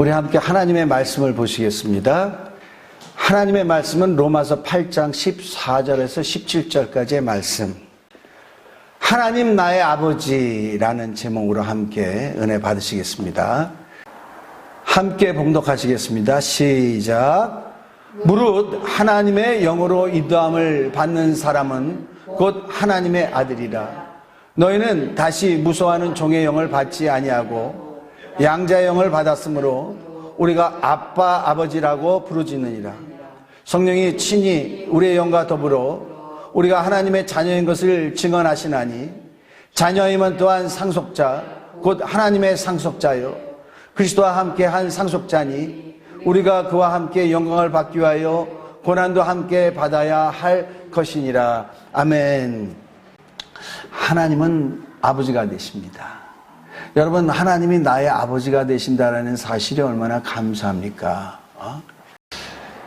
우리 함께 하나님의 말씀을 보시겠습니다. 하나님의 말씀은 로마서 8장 14절에서 17절까지의 말씀. 하나님 나의 아버지라는 제목으로 함께 은혜 받으시겠습니다. 함께 봉독하시겠습니다. 시작. 무릇 하나님의 영으로 인도함을 받는 사람은 곧 하나님의 아들이라. 너희는 다시 무서워하는 종의 영을 받지 아니하고 양자의 영을 받았으므로 우리가 아빠 아버지라고 부르짖느니라. 성령이 친히 우리의 영과 더불어 우리가 하나님의 자녀인 것을 증언하시나니 자녀임은 또한 상속자 곧 하나님의 상속자요 그리스도와 함께 한 상속자니 우리가 그와 함께 영광을 받기 위하여 고난도 함께 받아야 할 것이니라. 아멘. 하나님은 아버지가 되십니다. 여러분, 하나님이 나의 아버지가 되신다는 사실이 얼마나 감사합니까?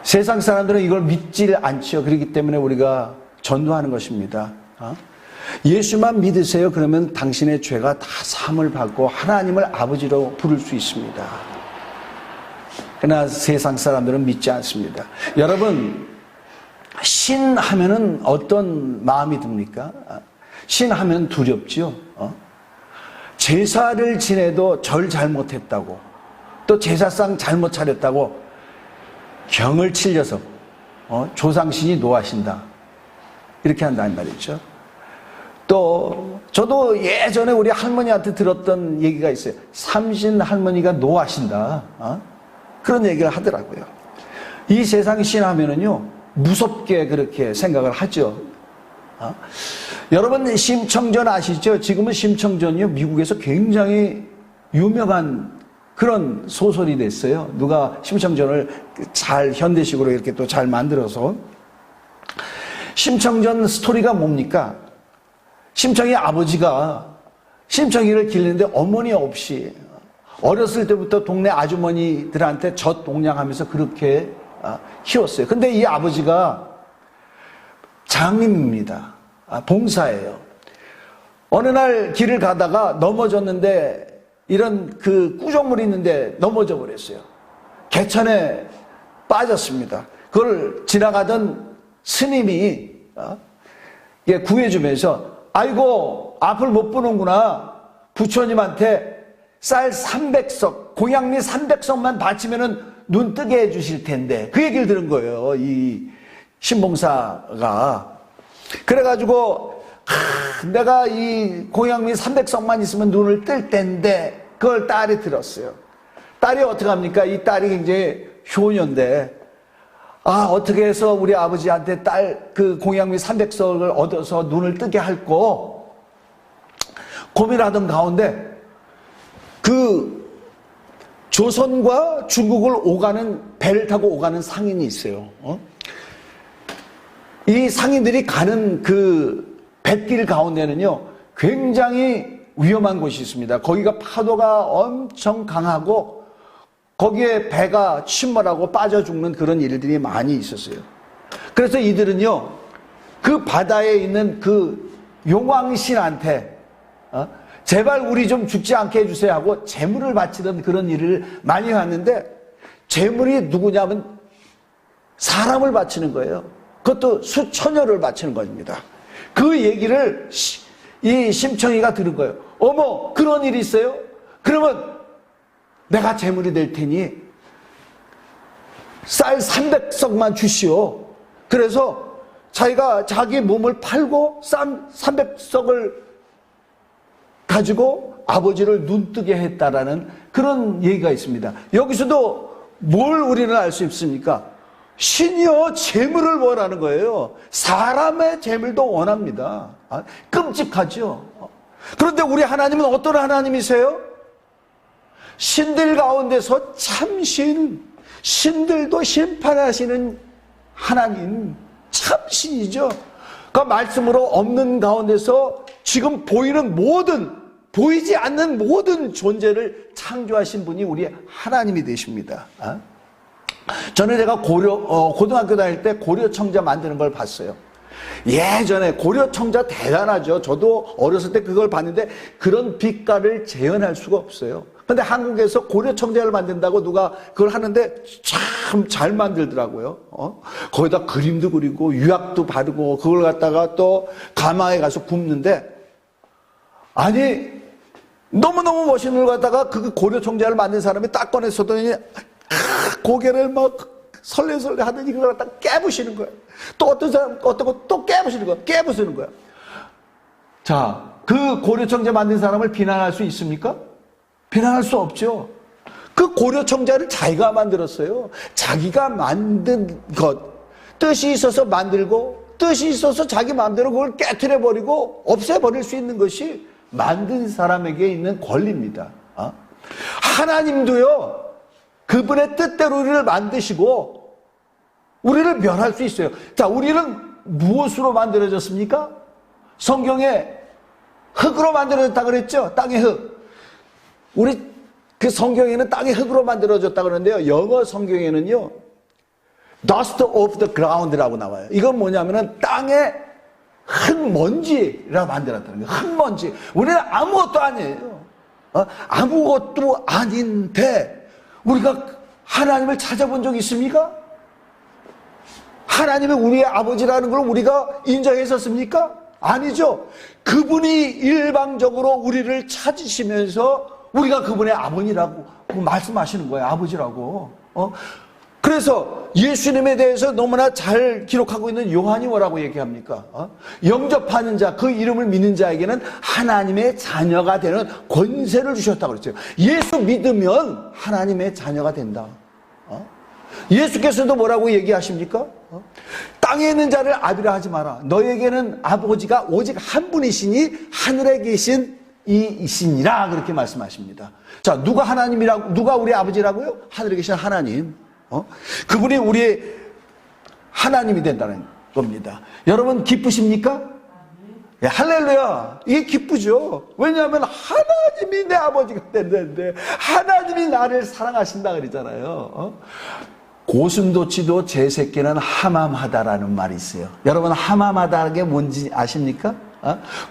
세상 사람들은 이걸 믿질 않죠. 그렇기 때문에 우리가 전도하는 것입니다. 예수만 믿으세요. 그러면 당신의 죄가 다 사함을 받고 하나님을 아버지로 부를 수 있습니다. 그러나 세상 사람들은 믿지 않습니다. 여러분, 신 하면은 어떤 마음이 듭니까? 신 하면 두렵죠. 제사를 지내도 절 잘못했다고, 또 제사상 잘못 차렸다고 경을 칠려서 조상신이 노하신다 이렇게 한다는 말이죠. 또 저도 예전에 우리 할머니한테 들었던 얘기가 있어요. 삼신 할머니가 노하신다 그런 얘기를 하더라고요. 이 세상 신 하면은요 무섭게 그렇게 생각을 하죠. 여러분, 심청전 아시죠? 지금은 심청전이요 미국에서 굉장히 유명한 그런 소설이 됐어요. 누가 심청전을 잘 현대식으로 이렇게 또 잘 만들어서. 심청전 스토리가 뭡니까? 심청이 아버지가 심청이를 기르는데 어머니 없이 어렸을 때부터 동네 아주머니들한테 젖동냥하면서 그렇게 키웠어요. 근데 이 아버지가 장님입니다. 봉사예요. 어느 날 길을 가다가 넘어졌는데 이런 그 구정물이 있는데 넘어져 버렸어요. 개천에 빠졌습니다. 그걸 지나가던 스님이 구해주면서 아이고 앞을 못 보는구나. 부처님한테 쌀 300석, 고향미 300석만 바치면은 눈 뜨게 해주실 텐데 그 얘기를 들은 거예요. 이 신봉사가. 그래가지고 내가 이 고향미 300석만 있으면 눈을 뜰 텐데 그걸 딸이 들었어요. 딸이 어떻게 합니까? 이 딸이 굉장히 효녀인데 어떻게 해서 우리 아버지한테 딸 그 고향미 300석을 얻어서 눈을 뜨게 할꼬 고민하던 가운데 그 조선과 중국을 오가는 배를 타고 오가는 상인이 있어요. 이 상인들이 가는 그 뱃길 가운데는요 굉장히 위험한 곳이 있습니다. 거기가 파도가 엄청 강하고 거기에 배가 침몰하고 빠져 죽는 그런 일들이 많이 있었어요. 그래서 이들은요 그 바다에 있는 그 용왕신한테 제발 우리 좀 죽지 않게 해주세요 하고 제물을 바치던 그런 일을 많이 했는데 제물이 누구냐면 사람을 바치는 거예요. 그것도 수천여를 바치는 겁니다. 그 얘기를 이 심청이가 들은 거예요. 어머, 그런 일이 있어요? 그러면 내가 제물이 될 테니 쌀 300석만 주시오. 그래서 자기가 자기 몸을 팔고 쌀 300석을 가지고 아버지를 눈뜨게 했다라는 그런 얘기가 있습니다. 여기서도 뭘 우리는 알 수 있습니까? 신이요 재물을 원하는 거예요. 사람의 재물도 원합니다. 끔찍하죠. 그런데 우리 하나님은 어떤 하나님이세요? 신들 가운데서 참신, 신들도 심판하시는 하나님, 참신이죠. 그 말씀으로 없는 가운데서 지금 보이는 모든, 보이지 않는 모든 존재를 창조하신 분이 우리 하나님이 되십니다. 저는 제가 고등학교 다닐 때 고려청자 만드는 걸 봤어요. 예전에 고려청자 대단하죠. 저도 어렸을 때 그걸 봤는데 그런 빛깔을 재현할 수가 없어요. 근데 한국에서 고려 청자를 만든다고 누가 그걸 하는데 참 잘 만들더라고요. 거기다 그림도 그리고 유약도 바르고 그걸 갖다가 또 가마에 가서 굽는데, 아니 너무너무 멋있는 걸 갖다가 그 고려 청자를 만든 사람이 딱 꺼냈었더니 고개를 막 설레설레 하더니 그걸 갖다가 깨부시는 거예요. 또 어떤 사람 어떤 거 또 깨부시는 거야. 깨부수는 거야. 자, 그 고려 청자 만든 사람을 비난할 수 있습니까? 비난할 수 없죠. 그 고려 청자를 자기가 만들었어요. 자기가 만든 것, 뜻이 있어서 만들고 뜻이 있어서 자기 마음대로 그걸 깨트려 버리고 없애버릴 수 있는 것이 만든 사람에게 있는 권리입니다. 하나님도요, 그분의 뜻대로 우리를 만드시고 우리를 멸할 수 있어요. 자, 우리는 무엇으로 만들어졌습니까? 성경에 흙으로 만들어졌다 그랬죠? 땅의 흙. 우리 그 성경에는 땅의 흙으로 만들어졌다 그러는데요, 영어 성경에는요 dust of the ground라고 나와요. 이건 뭐냐면은 땅의 흙먼지라고 만들었다는 거예요. 흙먼지. 우리는 아무것도 아니에요. 아무것도 아닌데 우리가 하나님을 찾아본 적 있습니까? 하나님이 우리의 아버지라는 걸 우리가 인정했었습니까? 아니죠. 그분이 일방적으로 우리를 찾으시면서 우리가 그분의 아버지라고 말씀하시는 거예요. 아버지라고. 그래서 예수님에 대해서 너무나 잘 기록하고 있는 요한이 뭐라고 얘기합니까? 영접하는 자, 그 이름을 믿는 자에게는 하나님의 자녀가 되는 권세를 주셨다고 그랬죠. 예수 믿으면 하나님의 자녀가 된다. 예수께서도 뭐라고 얘기하십니까? 땅에 있는 자를 아비라 하지 마라. 너에게는 아버지가 오직 한 분이시니 하늘에 계신 이이시니라, 그렇게 말씀하십니다. 자, 누가 하나님이라고, 누가 우리 아버지라고요? 하늘에 계신 하나님. 그분이 우리의 하나님이 된다는 겁니다. 여러분 기쁘십니까? 예, 할렐루야. 이게 기쁘죠. 왜냐하면 하나님이 내 아버지가 됐는데 하나님이 나를 사랑하신다 그러잖아요. 고슴도치도 제 새끼는 하맘하다라는 말이 있어요. 여러분 하맘하다는 게 뭔지 아십니까?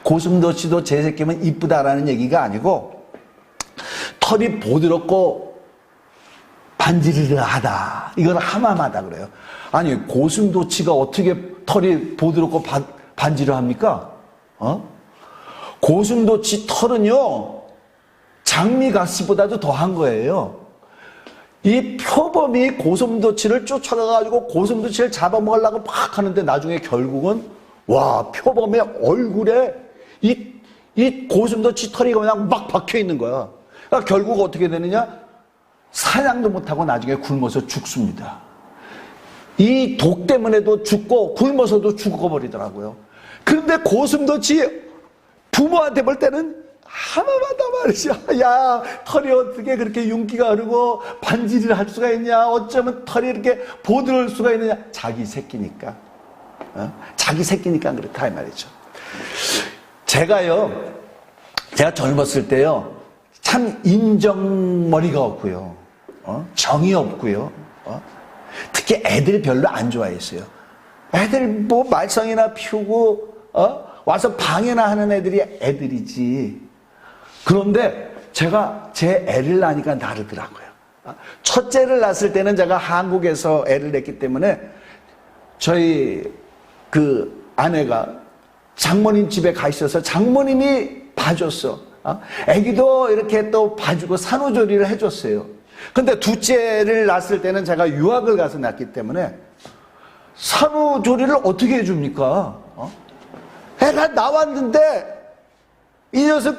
고슴도치도 제 새끼면 이쁘다라는 얘기가 아니고 털이 보드럽고 반지르르하다, 이건 하맘하다 그래요. 아니 고슴도치가 어떻게 털이 보드럽고 반지르합니까? 고슴도치 털은요 장미가시보다도 더한 거예요. 이 표범이 고슴도치를 쫓아가가지고 고슴도치를 잡아먹으려고 막 하는데 나중에 결국은 와, 표범의 얼굴에 이 고슴도치 털이 그냥 막 박혀 있는 거야. 그러니까 결국 어떻게 되느냐? 사냥도 못하고 나중에 굶어서 죽습니다. 이 독 때문에도 죽고 굶어서도 죽어버리더라고요. 그런데 고슴도치 부모한테 볼 때는 하마마다 말이죠. 야, 털이 어떻게 그렇게 윤기가 흐르고 반지를 할 수가 있냐? 어쩌면 털이 이렇게 보드러울 수가 있느냐? 자기 새끼니까. 자기 새끼니까 그렇다 이 말이죠. 제가 젊었을 때요, 참 인정머리가 없고요, 정이 없고요, 특히 애들 별로 안 좋아했어요. 애들 뭐 말썽이나 피우고 와서 방해나 하는 애들이 애들이지. 그런데 제가 제 애를 낳으니까 다르더라고요. 첫째를 낳았을 때는 제가 한국에서 애를 낳기 때문에 저희 그 아내가 장모님 집에 가 있어서 장모님이 봐줬어. 애기도 이렇게 또 봐주고 산후조리를 해줬어요. 근데 둘째를 낳았을 때는 제가 유학을 가서 낳기 때문에 산후조리를 어떻게 해줍니까? 애가 나왔는데 이 녀석,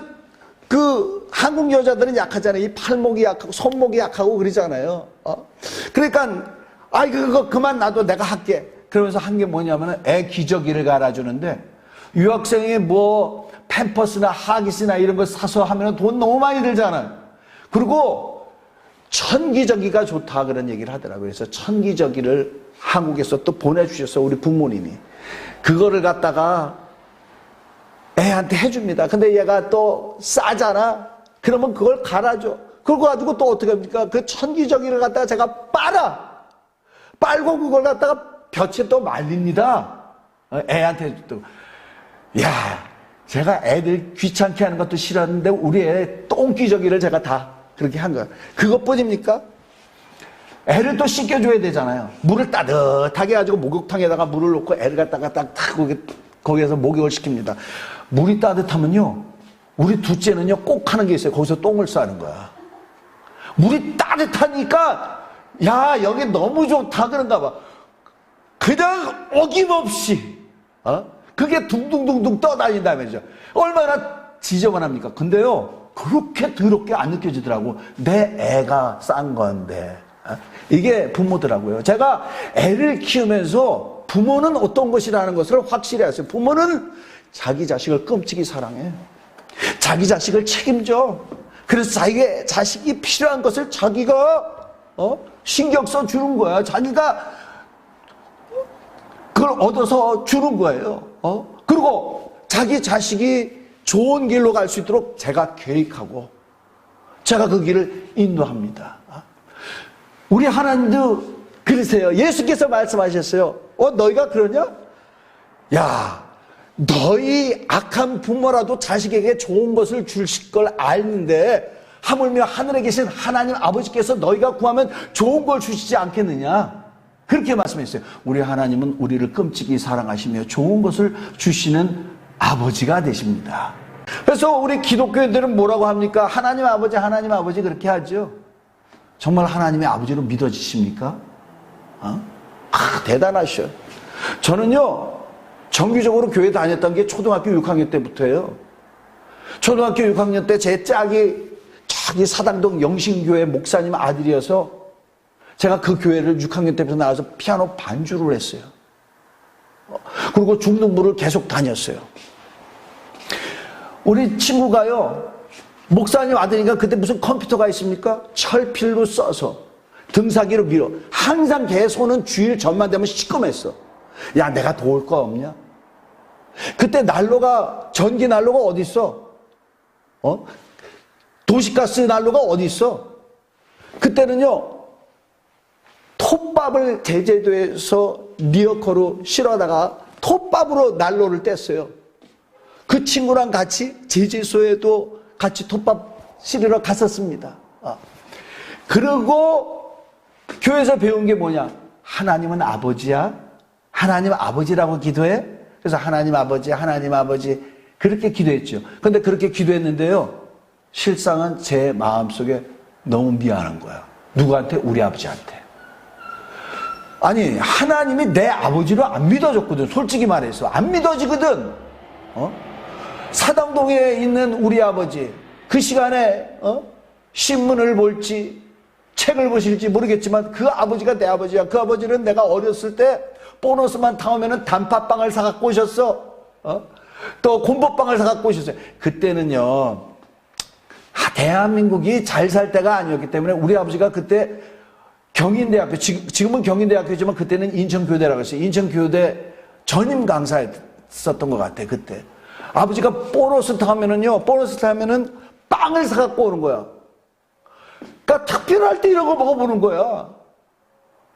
그 한국 여자들은 약하잖아요. 이 팔목이 약하고 손목이 약하고 그러잖아요. 그러니까 그거 그만 놔둬, 내가 할게. 그러면서 한 게 뭐냐면은 애 기저귀를 갈아주는데, 유학생이 뭐 팸퍼스나 하기스나 이런 거 사서 하면 돈 너무 많이 들잖아요. 그리고 천기저귀가 좋다 그런 얘기를 하더라고요. 그래서 천기저귀를 한국에서 또 보내주셨어, 우리 부모님이. 그거를 갖다가 애한테 해줍니다. 근데 얘가 또 싸잖아. 그러면 그걸 갈아줘. 그거 가지고 또 어떻게 합니까? 그 천기저귀를 갖다가 제가 빨고 그걸 갖다가 볕에 또 말립니다. 애한테 또. 야, 제가 애들 귀찮게 하는 것도 싫었는데 우리 애 똥기저귀를 제가 다 그렇게 한 거야. 그것뿐입니까? 애를 또 씻겨줘야 되잖아요. 물을 따뜻하게 해가지고 목욕탕에다가 물을 놓고 애를 갖다가 딱 거기에서 목욕을 시킵니다. 물이 따뜻하면요, 우리 둘째는요 꼭 하는 게 있어요. 거기서 똥을 싸는 거야. 물이 따뜻하니까 야 여기 너무 좋다 그런가 봐. 그냥 어김없이 그게 둥둥둥둥 떠다닌다면서 얼마나 지저분합니까? 근데요 그렇게 더럽게 안 느껴지더라고. 내 애가 싼 건데. 이게 부모더라고요. 제가 애를 키우면서 부모는 어떤 것이라는 것을 확실히 알았어요. 부모는 자기 자식을 끔찍이 사랑해. 자기 자식을 책임져. 그래서 자기의 자식이 필요한 것을 자기가 신경 써 주는 거야. 자기가 그걸 얻어서 주는 거예요. 그리고 자기 자식이 좋은 길로 갈 수 있도록 제가 계획하고 제가 그 길을 인도합니다. 우리 하나님도 그러세요. 예수께서 말씀하셨어요. 너희가 그러냐? 야, 너희 악한 부모라도 자식에게 좋은 것을 주실 걸 아는데 하물며 하늘에 계신 하나님 아버지께서 너희가 구하면 좋은 걸 주시지 않겠느냐? 그렇게 말씀했어요. 우리 하나님은 우리를 끔찍이 사랑하시며 좋은 것을 주시는 아버지가 되십니다. 그래서 우리 기독교인들은 뭐라고 합니까? 하나님 아버지 그렇게 하죠. 정말 하나님의 아버지로 믿어지십니까? 대단하셔. 저는요 정기적으로 교회 다녔던 게 초등학교 6학년 때부터예요. 초등학교 6학년 때 제 짝이 저기 사당동 영신교회 목사님 아들이어서 제가 그 교회를 6학년 때부터 나와서 피아노 반주를 했어요. 그리고 중등부를 계속 다녔어요. 우리 친구가요 목사님 아들이니까 그때 무슨 컴퓨터가 있습니까? 철필로 써서 등사기로 밀어. 항상 걔 손은 주일 전만 되면 시꺼맸어. 야 내가 도울 거 없냐? 그때 난로가 전기 난로가 어디 있어? 도시가스 난로가 어디 있어? 그때는요 톱밥을 제주도에서 리어커로 실어다가 톱밥으로 난로를 뗐어요. 그 친구랑 같이 제주소에도 같이 톱밥 실으러 갔었습니다. 그리고 교회에서 배운 게 뭐냐? 하나님은 아버지야. 하나님 아버지라고 기도해. 그래서 하나님 아버지 그렇게 기도했죠. 근데 그렇게 기도했는데요 실상은 제 마음속에 너무 미안한 거야. 누구한테? 우리 아버지한테. 아니 하나님이 내 아버지로 안 믿어졌거든. 솔직히 말해서 안 믿어지거든. 사당동에 있는 우리 아버지 그 시간에 신문을 볼지 책을 보실지 모르겠지만 그 아버지가 내 아버지야. 그 아버지는 내가 어렸을 때 보너스만 타오면은 단팥빵을 사갖고 오셨어. 또 곰보빵을 사갖고 오셨어요. 그때는요 대한민국이 잘 살 때가 아니었기 때문에 우리 아버지가 그때 경인대학교, 지금은 경인대학교지만 그때는 인천교대라고 했어요. 인천교대 전임 강사였었던 것 같아 그때. 아버지가 보너스 타면은 빵을 사갖고 오는 거야. 그러니까 특별할 때 이런 거 먹어보는 거야.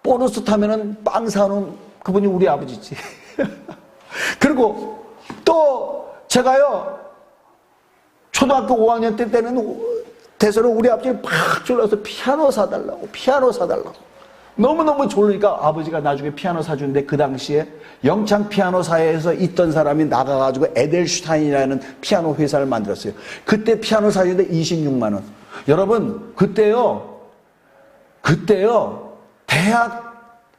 보너스 타면은 빵 사오는 그분이 우리 아버지지. 그리고 또 제가요 초등학교 5학년 때는 대서로 우리 아버지를 팍 졸라서 피아노 사달라고. 너무너무 졸리니까 아버지가 나중에 피아노 사주는데 그 당시에 영창 피아노사에서 있던 사람이 나가가지고 에델슈타인이라는 피아노 회사를 만들었어요. 그때 피아노 사주는데 26만 원. 여러분 그때요 대학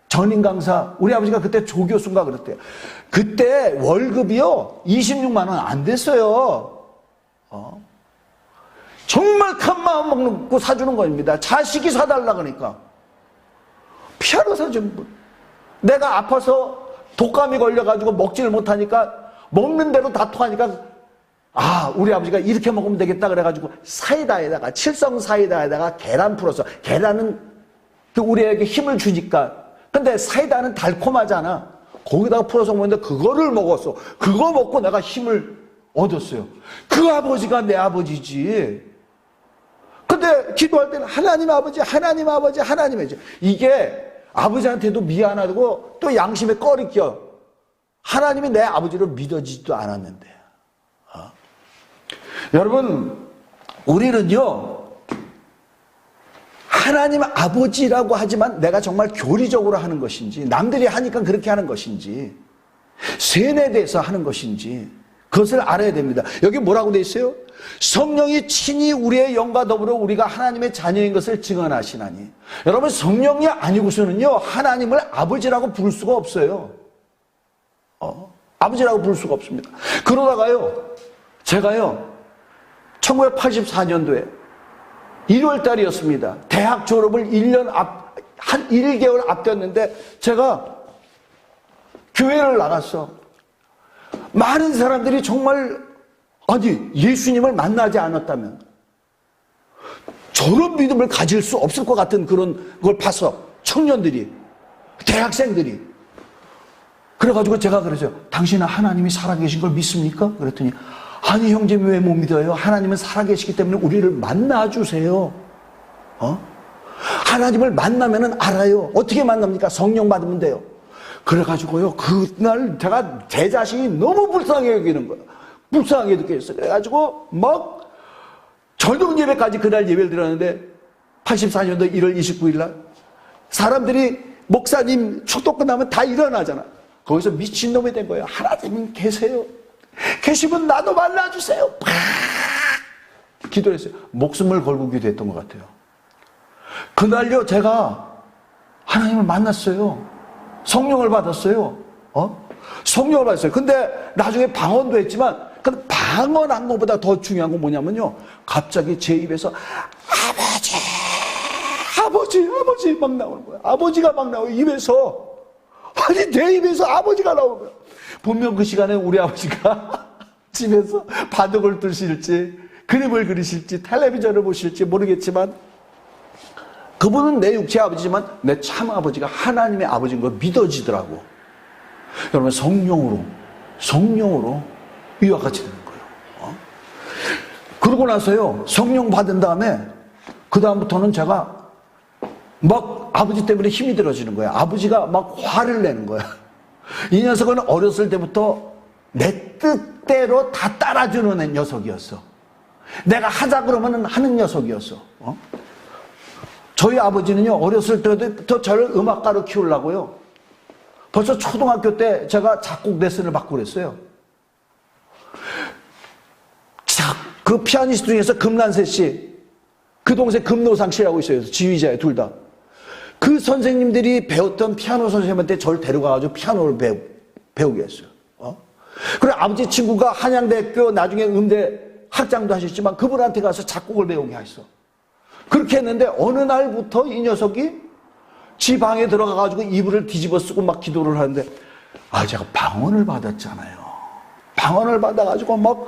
전임 강사 우리 아버지가 그때 조교수인가 그랬대요. 그때 월급이요 26만 원 안 됐어요. 정말 큰 마음 먹고 사주는 겁니다. 자식이 사달라 그러니까 피아노 사주는 분. 내가 아파서 독감이 걸려가지고 먹지를 못하니까 먹는 대로 다 토하니까 우리 아버지가 이렇게 먹으면 되겠다 그래가지고 사이다에다가 칠성 사이다에다가 계란 풀어서 계란은 우리에게 힘을 주니까 근데 사이다는 달콤하잖아. 거기다가 풀어서 먹는데 그거를 먹었어. 그거 먹고 내가 힘을 얻었어요. 그 아버지가 내 아버지지. 근데 기도할 때는 하나님 아버지 이게 아버지한테도 미안하고 또 양심에 꺼리 껴. 하나님이 내 아버지로 믿어지지도 않았는데. 여러분 우리는요 하나님 아버지라고 하지만 내가 정말 교리적으로 하는 것인지, 남들이 하니까 그렇게 하는 것인지, 세뇌돼서 하는 것인지, 그것을 알아야 됩니다. 여기 뭐라고 돼 있어요? 성령이 친히 우리의 영과 더불어 우리가 하나님의 자녀인 것을 증언하시나니. 여러분, 성령이 아니고서는요, 하나님을 아버지라고 부를 수가 없어요. 아버지라고 부를 수가 없습니다. 그러다가요, 제가요, 1984년도에 1월 달이었습니다. 대학 졸업을 1개월 앞뒀는데, 제가 교회를 나갔어. 많은 사람들이 정말, 아니, 예수님을 만나지 않았다면 저런 믿음을 가질 수 없을 것 같은 그런 걸 봤어. 청년들이, 대학생들이. 그래가지고 제가 그러죠. 당신은 하나님이 살아계신 걸 믿습니까? 그랬더니, 아니, 형제님 왜 못 믿어요? 하나님은 살아계시기 때문에 우리를 만나주세요. 하나님을 만나면은 알아요. 어떻게 만납니까? 성령 받으면 돼요. 그래가지고요, 그날 제가 제 자신이 너무 불쌍하게 여기는 거예요. 불쌍하게 느꼈어요. 그래가지고 막 저녁 예배까지 그날 예배를 드렸는데, 84년도 1월 29일 날 사람들이 목사님 축도 끝나면 다 일어나잖아. 거기서 미친놈이 된 거예요. 하나님 계세요. 계시면 나도 만나주세요. 팍! 기도했어요. 목숨을 걸고 기도했던 것 같아요. 그날요, 제가 하나님을 만났어요. 성령을 받았어요. 성령을 받았어요. 근데 나중에 방언도 했지만, 그 방언한 것보다 더 중요한 건 뭐냐면요, 갑자기 제 입에서 아버지 막 나오는 거야. 아버지가 막 나와요, 입에서. 아니, 내 입에서 아버지가 나오는 거야. 분명 그 시간에 우리 아버지가 집에서 바둑을 두실지, 그림을 그리실지, 텔레비전을 보실지 모르겠지만, 그분은 내 육체의 아버지지만 내 참 아버지가 하나님의 아버지인 걸 믿어지더라고. 여러분, 성령으로 이와 같이 되는 거예요. 그러고 나서요, 성령 받은 다음에 그 다음부터는 제가 막 아버지 때문에 힘이 들어지는 거야. 아버지가 막 화를 내는 거야. 이 녀석은 어렸을 때부터 내 뜻대로 다 따라주는 녀석이었어. 내가 하자 그러면 하는 녀석이었어. 저희 아버지는요, 어렸을 때부터 저를 음악가로 키우려고요, 벌써 초등학교 때 제가 작곡 레슨을 받고 그랬어요. 자, 그 피아니스트 중에서 금란세 씨, 그 동생 금노상 씨라고 있어요. 지휘자예요, 둘 다. 그 선생님들이 배웠던 피아노 선생님한테 저를 데려가가지고 피아노를 배우게 했어요. 그리고 아버지 친구가 한양대학교 나중에 음대 학장도 하셨지만 그분한테 가서 작곡을 배우게 하셨어. 그렇게 했는데 어느 날부터 이 녀석이 지 방에 들어가가지고 이불을 뒤집어 쓰고 막 기도를 하는데, 제가 방언을 받았잖아요. 방언을 받아가지고 막,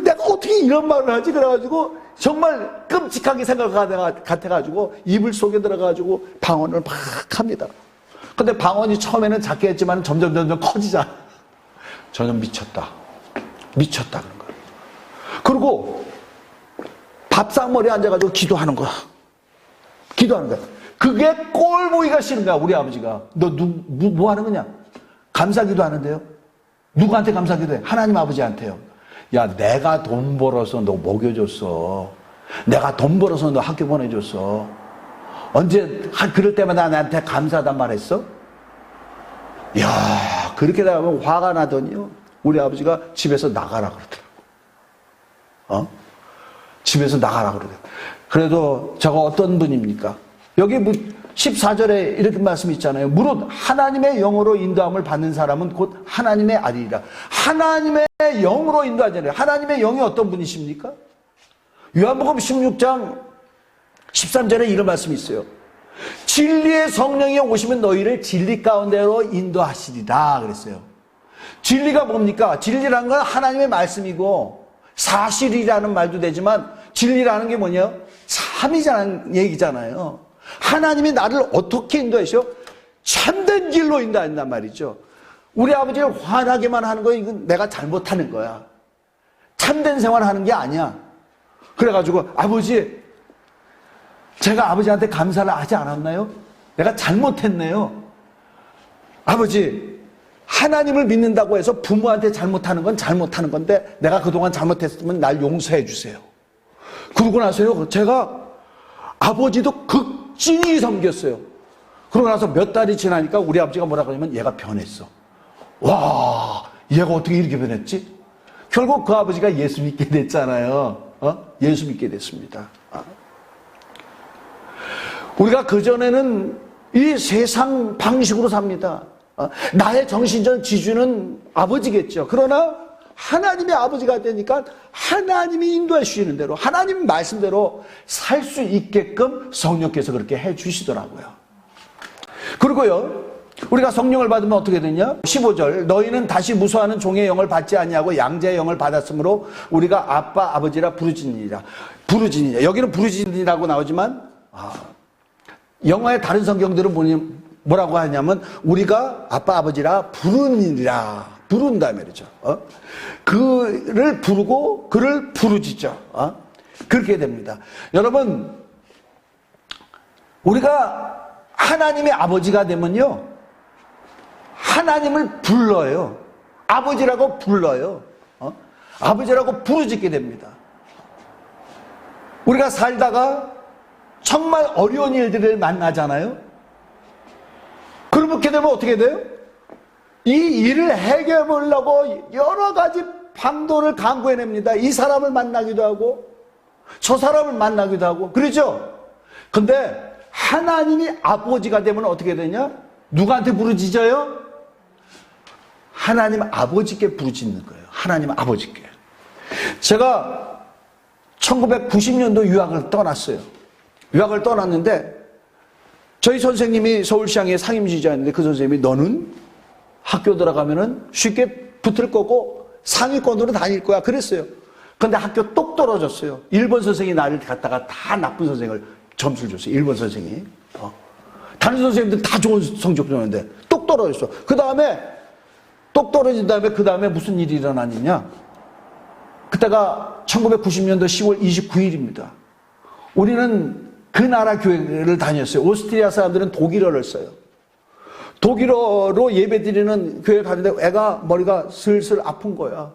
내가 어떻게 이런 말을 하지? 그래가지고 정말 끔찍하게 생각할 같아가지고 이불 속에 들어가가지고 방언을 막 합니다. 근데 방언이 처음에는 작게 했지만 점점 커지잖아. 저는 미쳤다 그런 거예요. 그리고 밥상머리에 앉아가지고 기도하는 거야. 그게 꼴 보기가 싫은 거야. 우리 아버지가, 너 뭐 하는 거냐? 감사기도 하는데요. 누구한테 감사기도해? 하나님 아버지한테요. 야, 내가 돈 벌어서 너 먹여줬어. 내가 돈 벌어서 너 학교 보내줬어. 언제 그럴 때마다 나한테 감사하단 말 했어? 야, 그렇게 나가면 화가 나더니요, 우리 아버지가 집에서 나가라 그러더라고. 집에서 나가라 그러더라고. 그래도 저거 어떤 분입니까? 여기 14절에 이렇게 말씀이 있잖아요. 무릇 하나님의 영으로 인도함을 받는 사람은 곧 하나님의 아들이라. 하나님의 영으로 인도하잖아요. 하나님의 영이 어떤 분이십니까? 요한복음 16장 13절에 이런 말씀이 있어요. 진리의 성령이 오시면 너희를 진리 가운데로 인도하시리라 그랬어요. 진리가 뭡니까? 진리라는 건 하나님의 말씀이고 사실이라는 말도 되지만, 진리라는 게 뭐냐? 참이라는 얘기잖아요. 하나님이 나를 어떻게 인도하셔? 참된 길로 인도한단 말이죠. 우리 아버지를 화나게만 하는 거, 이건 내가 잘못하는 거야. 참된 생활하는 게 아니야. 그래가지고, 아버지, 제가 아버지한테 감사를 하지 않았나요? 내가 잘못했네요. 아버지, 하나님을 믿는다고 해서 부모한테 잘못하는 건 잘못하는 건데, 내가 그동안 잘못했으면 날 용서해 주세요. 그러고 나서요, 제가 아버지도 극진히 섬겼어요. 그러고 나서 몇 달이 지나니까 우리 아버지가 뭐라고 하냐면 얘가 변했어. 와, 얘가 어떻게 이렇게 변했지? 결국 그 아버지가 예수 믿게 됐잖아요. 예수 믿게 됐습니다. 우리가 그전에는 이 세상 방식으로 삽니다. 나의 정신적 지주는 아버지겠죠. 그러나 하나님의 아버지가 되니까 하나님이 인도해 주시는 대로, 하나님 말씀대로 살 수 있게끔 성령께서 그렇게 해 주시더라고요. 그리고요, 우리가 성령을 받으면 어떻게 되냐? 15절, 너희는 다시 무수하는 종의 영을 받지 아니하고 양자의 영을 받았으므로 우리가 아빠 아버지라 부르짖느니라. 여기는 부르짖느니라고 나오지만 영어의 다른 성경들은 뭐라고 하냐면 우리가 아빠 아버지라 부르니라. 부른다 말이죠. 그를 부르고 그를 부르짖죠. 그렇게 됩니다. 여러분, 우리가 하나님의 아버지가 되면요, 하나님을 불러요. 아버지라고 불러요. 아버지라고 부르짖게 됩니다. 우리가 살다가 정말 어려운 일들을 만나잖아요. 그렇게 되면 어떻게 돼요? 이 일을 해결해 보려고 여러 가지 방도를 강구해냅니다. 이 사람을 만나기도 하고 저 사람을 만나기도 하고 그러죠. 근데 하나님이 아버지가 되면 어떻게 되냐? 누구한테 부르짖어요? 하나님 아버지께 부르짖는 거예요. 하나님 아버지께. 제가 1990년도 유학을 떠났어요. 유학을 떠났는데 저희 선생님이 서울시장의 상임지휘자였는데 그 선생님이 너는 학교 들어가면은 쉽게 붙을 거고 상위권으로 다닐 거야 그랬어요. 근데 학교 똑 떨어졌어요. 일본 선생이 나를 갖다가 다 나쁜 선생을 점수를 줬어요. 일본 선생이. 다른 선생님들 다 좋은 성적 줬는데 똑 떨어졌어. 그 다음에 똑 떨어진 다음에 그 다음에 무슨 일이 일어났느냐. 그때가 1990년도 10월 29일입니다. 우리는 그 나라 교회를 다녔어요. 오스트리아 사람들은 독일어를 써요. 독일어로 예배 드리는 교회 가는데 애가 머리가 슬슬 아픈 거야.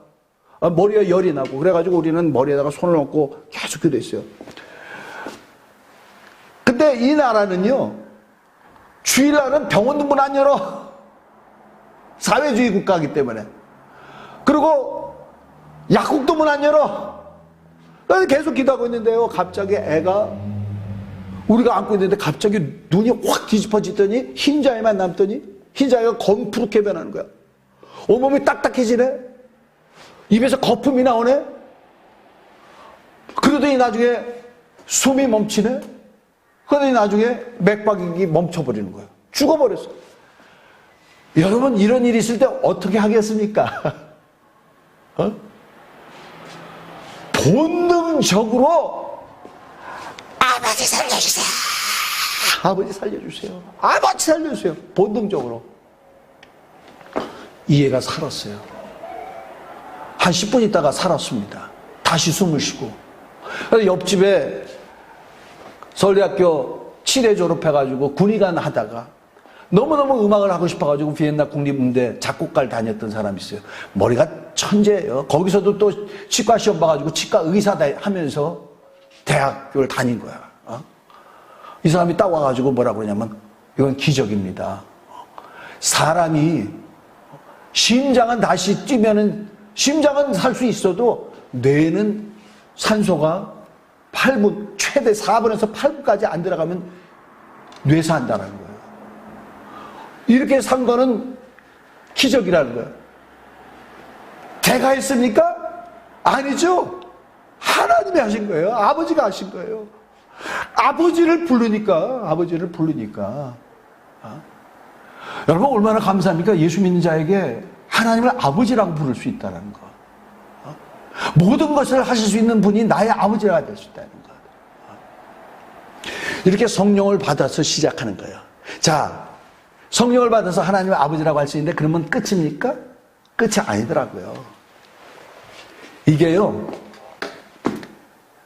머리에 열이 나고. 그래가지고 우리는 머리에다가 손을 얹고 계속 기도했어요. 근데 이 나라는요, 주일날은 병원도 문 안 열어. 사회주의 국가이기 때문에. 그리고 약국도 문 안 열어. 그래서 계속 기도하고 있는데요, 갑자기 애가 우리가 안고 있는데 갑자기 눈이 확 뒤집어지더니 흰자에만 남더니 흰자가 검푸르게 변하는 거야. 온몸이 딱딱해지네. 입에서 거품이 나오네. 그러더니 나중에 숨이 멈추네. 그러더니 나중에 맥박이 멈춰버리는 거야. 죽어버렸어. 여러분, 이런 일이 있을 때 어떻게 하겠습니까? 본능적으로 아버지 살려주세요. 아버지 살려주세요. 아버지 살려주세요. 본능적으로. 이 애가 살았어요. 한 10분 있다가 살았습니다. 다시 숨을 쉬고. 그래서 옆집에 서울대학교 7회 졸업해가지고 군의관 하다가 너무너무 음악을 하고 싶어가지고 비엔나 국립음대 작곡가를 다녔던 사람이 있어요. 머리가 천재예요. 거기서도 또 치과 시험 봐가지고 치과 의사 하면서 대학교를 다닌 거야. 이 사람이 딱 와가지고 뭐라 그러냐면 이건 기적입니다. 사람이 심장은 다시 뛰면은 심장은 살 수 있어도 뇌는 산소가 8분, 최대 4분에서 8분까지 안 들어가면 뇌사한다는 거예요. 이렇게 산 거는 기적이라는 거예요. 제가 했습니까? 아니죠. 하나님이 하신 거예요. 아버지가 하신 거예요. 아버지를 부르니까. 여러분, 얼마나 감사합니까? 예수 믿는 자에게 하나님을 아버지라고 부를 수 있다는 거. 모든 것을 하실 수 있는 분이 나의 아버지가 될 수 있다는 거. 이렇게 성령을 받아서 시작하는 거예요. 자, 성령을 받아서 하나님의 아버지라고 할 수 있는데 그러면 끝입니까? 끝이 아니더라고요. 이게요,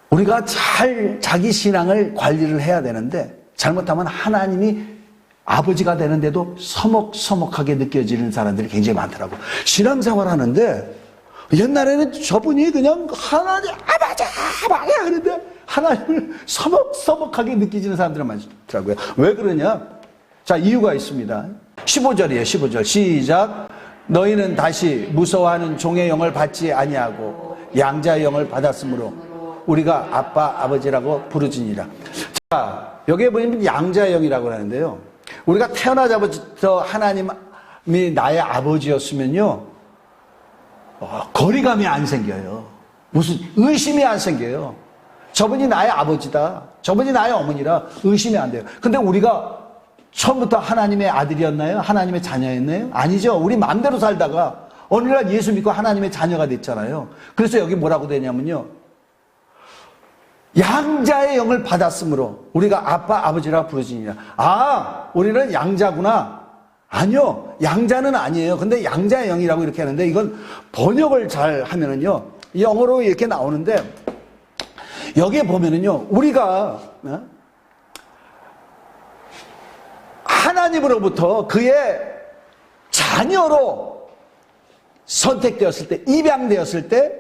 우리가 잘 자기 신앙을 관리를 해야 되는데 잘못하면 하나님이 아버지가 되는데도 서먹서먹하게 느껴지는 사람들이 굉장히 많더라고요. 신앙생활 하는데 옛날에는 저분이 그냥 하나님 아버지 하는데 하나님을 서먹서먹하게 느끼지는 사람들은 많더라고요. 왜 그러냐? 자, 이유가 있습니다. 15절이에요. 15절 시작. 너희는 다시 무서워하는 종의 영을 받지 아니하고 양자의 영을 받았으므로 우리가 아빠 아버지라고 부르지니라. 자, 여기에 보면 양자의 영이라고 하는데요, 우리가 태어나자부터 하나님이 나의 아버지였으면요, 거리감이 안 생겨요. 무슨 의심이 안 생겨요. 저분이 나의 아버지다, 저분이 나의 어머니라 의심이 안 돼요. 근데 우리가 처음부터 하나님의 아들이었나요? 하나님의 자녀였나요? 아니죠. 우리 마음대로 살다가 어느 날 예수 믿고 하나님의 자녀가 됐잖아요. 그래서 여기 뭐라고 되냐면요, 양자의 영을 받았으므로 우리가 아빠 아버지라 부르지니라. 아, 우리는 양자구나. 아니요, 양자는 아니에요. 근데 양자의 영이라고 이렇게 하는데, 이건 번역을 잘 하면은요, 영어로 이렇게 나오는데, 여기에 보면은요, 우리가 하나님으로부터 그의 자녀로 선택되었을 때, 입양되었을 때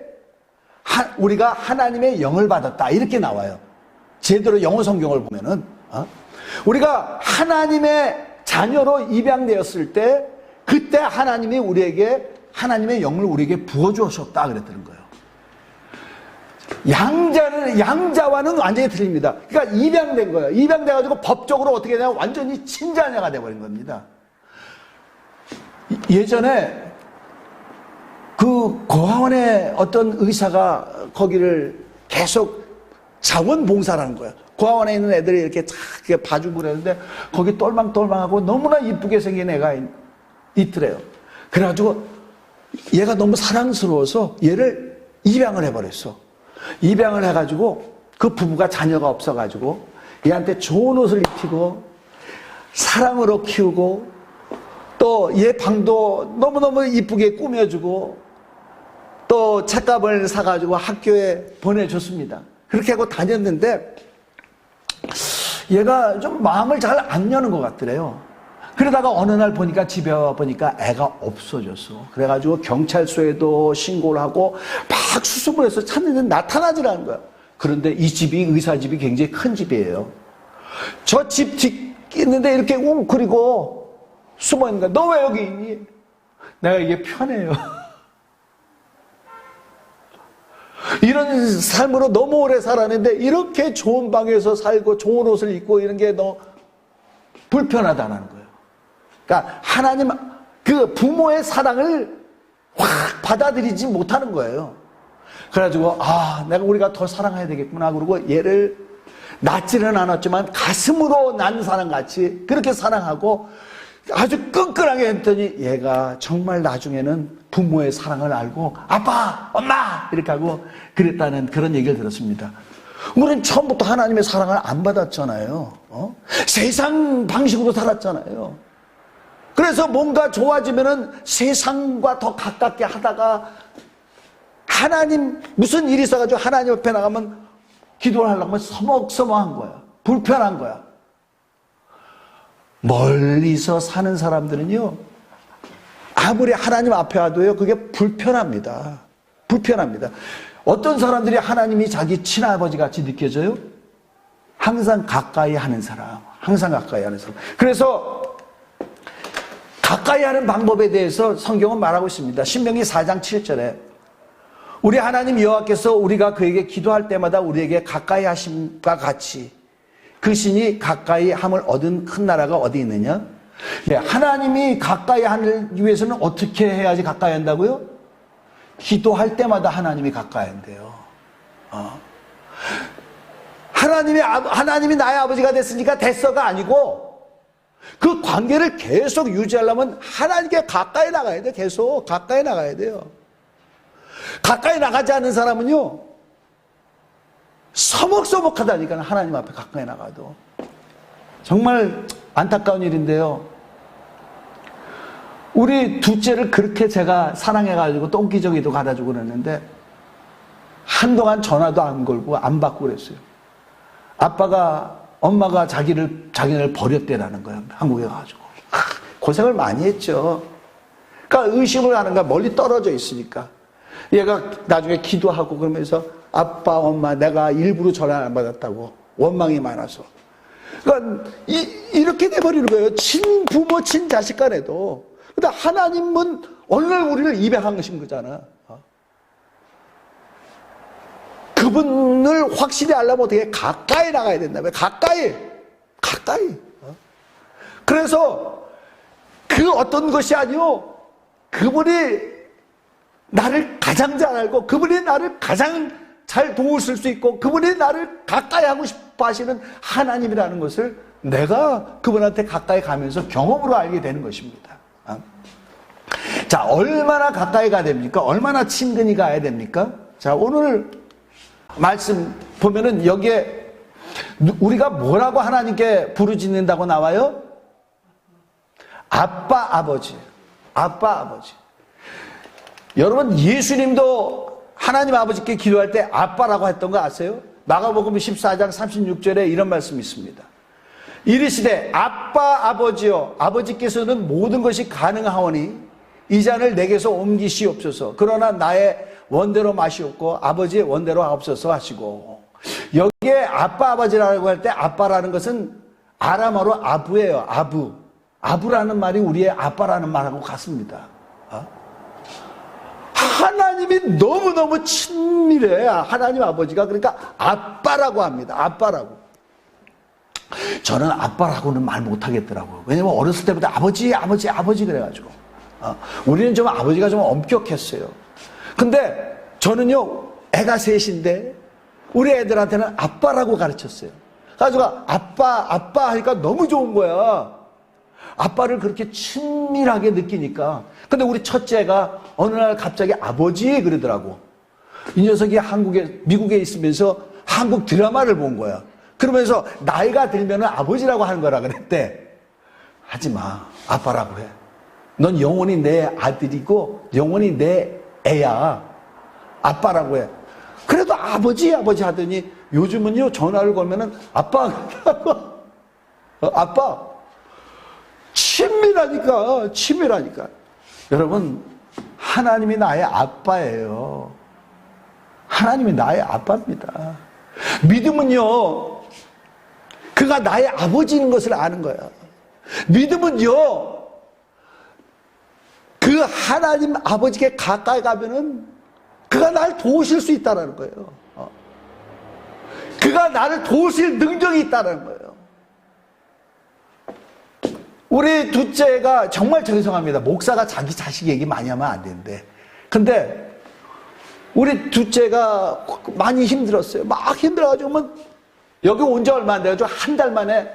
우리가 하나님의 영을 받았다, 이렇게 나와요. 제대로 영어 성경을 보면은 우리가 하나님의 자녀로 입양되었을 때, 그때 하나님이 우리에게 하나님의 영을 우리에게 부어주셨다 그랬다는 거예요. 양자와는 완전히 틀립니다. 그러니까 입양된 거예요. 입양돼가지고 법적으로 어떻게 되냐면 완전히 친자녀가 돼버린 겁니다. 예전에 그 고아원에 어떤 의사가 거기를 계속 자원봉사라는 거예요. 고아원에 있는 애들이 이렇게 쫙 봐주고 그랬는데, 거기 똘망똘망하고 너무나 이쁘게 생긴 애가 있더래요. 그래가지고 얘가 너무 사랑스러워서 얘를 입양을 해버렸어. 입양을 해가지고 그 부부가 자녀가 없어가지고 얘한테 좋은 옷을 입히고 사랑으로 키우고, 또 얘 방도 너무너무 이쁘게 꾸며주고, 또 책가방을 사가지고 학교에 보내줬습니다. 그렇게 하고 다녔는데 얘가 좀 마음을 잘 안 여는 것 같더래요. 그러다가 어느 날 보니까, 집에 와 보니까 애가 없어졌어. 그래가지고 경찰서에도 신고를 하고 막 수습을 해서 찾는데 나타나질 않은 거야. 그런데 이 집이, 의사집이 굉장히 큰 집이에요. 저 집 뒤 있는데 이렇게 웅크리고 숨어 있는 거야. 너 왜 여기 있니? 내가 이게 편해요. 이런 삶으로 너무 오래 살았는데 이렇게 좋은 방에서 살고 좋은 옷을 입고 이런 게 너무 불편하다는 거예요. 그러니까 하나님, 그 부모의 사랑을 확 받아들이지 못하는 거예요. 그래가지고 내가 우리가 더 사랑해야 되겠구나. 그러고 얘를 낳지는 않았지만 가슴으로 난 사랑같이 그렇게 사랑하고 아주 끈끈하게 했더니, 얘가 정말 나중에는 부모의 사랑을 알고 아빠, 엄마 이렇게 하고 그랬다는 그런 얘기를 들었습니다. 우리는 처음부터 하나님의 사랑을 안 받았잖아요. 세상 방식으로 살았잖아요. 그래서 뭔가 좋아지면은 세상과 더 가깝게 하다가, 하나님 무슨 일이 있어가지고 하나님 옆에 나가면 기도를 하려고 하면 서먹서먹한 거야. 불편한 거야. 멀리서 사는 사람들은요, 아무리 하나님 앞에 와도요, 그게 불편합니다. 불편합니다. 어떤 사람들이 하나님이 자기 친아버지 같이 느껴져요? 항상 가까이 하는 사람, 항상 가까이 하는 사람. 그래서 가까이 하는 방법에 대해서 성경은 말하고 있습니다. 신명기 4장 7절에 우리 하나님 여호와께서 우리가 그에게 기도할 때마다 우리에게 가까이 하심과 같이 그 신이 가까이 함을 얻은 큰 나라가 어디 있느냐? 하나님이 가까이 하기 위해서는 어떻게 해야지 가까이 한다고요? 기도할 때마다 하나님이 가까이 한대요. 하나님이 나의 아버지가 됐으니까 됐어가 아니고, 그 관계를 계속 유지하려면 하나님께 가까이 나가야 돼요. 계속 가까이 나가야 돼요. 가까이 나가지 않는 사람은요, 서먹서먹하다니까. 하나님 앞에 가까이 나가도. 정말 안타까운 일인데요, 우리 둘째를 그렇게 제가 사랑해가지고 똥기저귀도 가다주고 그랬는데 한동안 전화도 안 걸고 안 받고 그랬어요. 엄마가 자기를 버렸대라는 거예요. 한국에 가가지고. 고생을 많이 했죠. 그러니까 의심을 하는 거야. 멀리 떨어져 있으니까. 얘가 나중에 기도하고 그러면서 아빠, 엄마, 내가 일부러 전화 안 받았다고. 원망이 많아서. 그러니까 이렇게 돼버리는 거예요. 친부모, 친자식 간에도. 근데 하나님은 오늘 우리를 입양하신 거잖아. 그분을 확실히 알려면 어떻게 가까이 나가야 된다며. 가까이. 그래서 그 어떤 것이 아니요, 그분이 나를 가장 잘 알고, 그분이 나를 가장 잘 도우실 수 있고, 그분이 나를 가까이 하고 싶어 하시는 하나님이라는 것을 내가 그분한테 가까이 가면서 경험으로 알게 되는 것입니다. 자, 얼마나 가까이 가야 됩니까? 얼마나 친근히 가야 됩니까? 자, 오늘 말씀 보면은 여기에 우리가 뭐라고 하나님께 부르짖는다고 나와요? 아빠, 아버지. 아빠, 아버지. 여러분, 예수님도 하나님 아버지께 기도할 때 아빠라고 했던 거 아세요? 마가복음 14장 36절에 이런 말씀이 있습니다. 이르시되 아빠, 아버지여, 아버지께서는 모든 것이 가능하오니 이 잔을 내게서 옮기시옵소서. 그러나 나의 원대로 마시옵고 아버지의 원대로 하옵소서 하시고. 여기에 아빠, 아버지라고 할 때 아빠라는 것은 아람어로 아부예요. 아부. 아부라는 말이 우리의 아빠라는 말하고 같습니다. 하나님이 너무너무 친밀해. 하나님 아버지가. 그러니까 아빠라고 합니다. 아빠라고. 저는 아빠라고는 말 못하겠더라고요. 왜냐면 어렸을 때부터 아버지 그래가지고. 우리는 좀 아버지가 좀 엄격했어요. 근데 저는요, 애가 셋인데 우리 애들한테는 아빠라고 가르쳤어요. 그래가지고 아빠 하니까 너무 좋은 거야. 아빠를 그렇게 친밀하게 느끼니까. 근데 우리 첫째가 어느 날 갑자기 아버지 그러더라고. 이 녀석이 미국에 있으면서 한국 드라마를 본 거야. 그러면서 나이가 들면 아버지라고 하는 거라 그랬대. 하지 마. 아빠라고 해. 넌 영원히 내 아들이고 영원히 내 애야. 아빠라고 해. 그래도 아버지 하더니 요즘은요, 전화를 걸면은 아빠. 아빠. 친밀하니까. 여러분, 하나님이 나의 아빠예요. 하나님이 나의 아빠입니다. 믿음은요, 그가 나의 아버지인 것을 아는 거야. 믿음은요, 그 하나님 아버지께 가까이 가면은 그가 나를 도우실 수 있다는 거예요. 그가 나를 도우실 능력이 있다는 거예요. 우리 둘째가 정말 죄송합니다. 목사가 자기 자식 얘기 많이 하면 안 되는데. 근데 우리 둘째가 많이 힘들었어요. 막 힘들어가지고 여기 온 지 얼마 안 돼가지고 한 달 만에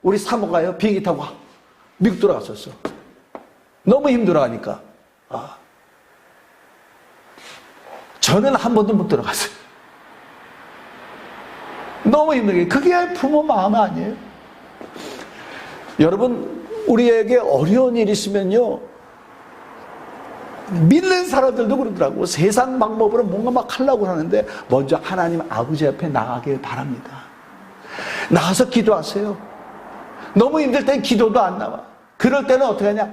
우리 사모가요, 비행기 타고 미국 돌아갔었어. 너무 힘들어하니까. 저는 한 번도 못 들어갔어요. 너무 힘들게. 그게 부모 마음 아니에요? 여러분, 우리에게 어려운 일이 있으면요, 믿는 사람들도 그러더라고. 세상 방법으로 뭔가 막 하려고 하는데 먼저 하나님 아버지 앞에 나가길 바랍니다. 나가서 기도하세요. 너무 힘들 땐 기도도 안 나와. 그럴 때는 어떻게 하냐?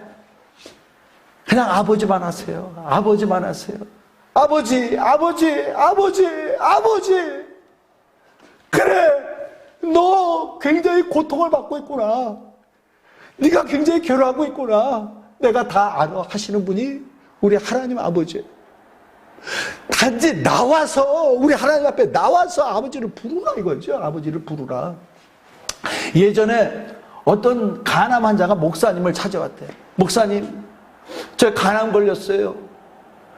그냥 아버지만 하세요. 아버지만 하세요. 아버지. 그래, 너 굉장히 고통을 받고 있구나. 네가 굉장히 괴로워하고 있구나. 내가 다 알아 하시는 분이 우리 하나님 아버지. 단지 나와서, 우리 하나님 앞에 나와서 아버지를 부르라 이거죠. 아버지를 부르라. 예전에 어떤 간암 환자가 목사님을 찾아왔대요. 목사님, 저 간암 걸렸어요.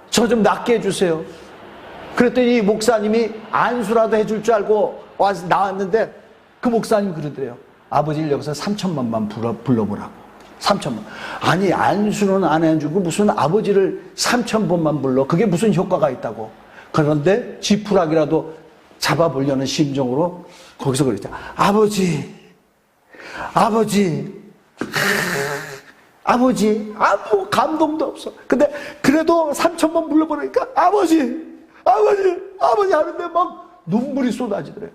저 좀 낫게 해주세요. 그랬더니 목사님이 안수라도 해줄 줄 알고 와서 나왔는데 그 목사님 그러더래요. 아버지를 여기서 3천만만 불러보라고. 3천만. 아니, 안수는 안 해주고 무슨 아버지를 3,000번만 불러. 그게 무슨 효과가 있다고. 그런데 지푸라기라도 잡아보려는 심정으로 거기서 그랬죠. 아버지. 아무 감동도 없어. 근데 그래도 3,000번 불러보니까 아버지 하는데 막 눈물이 쏟아지더래.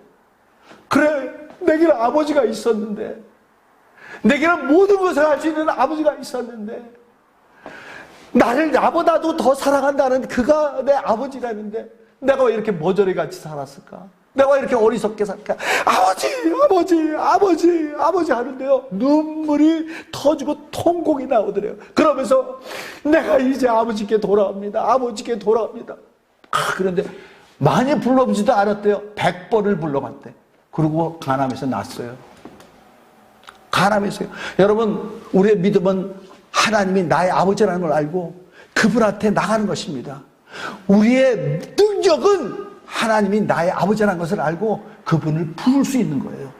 그래, 내게는 아버지가 있었는데, 내게는 모든 것을 할 수 있는 아버지가 있었는데, 나를 나보다도 더 사랑한다는 그가 내 아버지라는데 내가 왜 이렇게 머저리 같이 살았을까? 내가 왜 이렇게 어리석게 살까? 아버지, 아버지, 아버지, 아버지 하는데요. 눈물이 터지고 통곡이 나오더래요. 그러면서 내가 이제 아버지께 돌아옵니다. 아버지께 돌아옵니다. 그런데 많이 불러보지도 않았대요. 100번을 불러봤대. 그리고 가남에서 났어요. 가남에서요. 여러분, 우리의 믿음은 하나님이 나의 아버지라는 걸 알고 그분한테 나가는 것입니다. 우리의 능력은 하나님이 나의 아버지라는 것을 알고 그분을 부를 수 있는 거예요.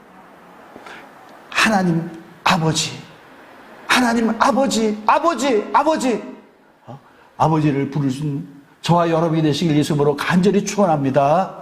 하나님 아버지, 하나님 아버지, 아버지, 아버지. 아버지를 부를 수 있는 저와 여러분이 되시길 예수님으로 간절히 축원합니다.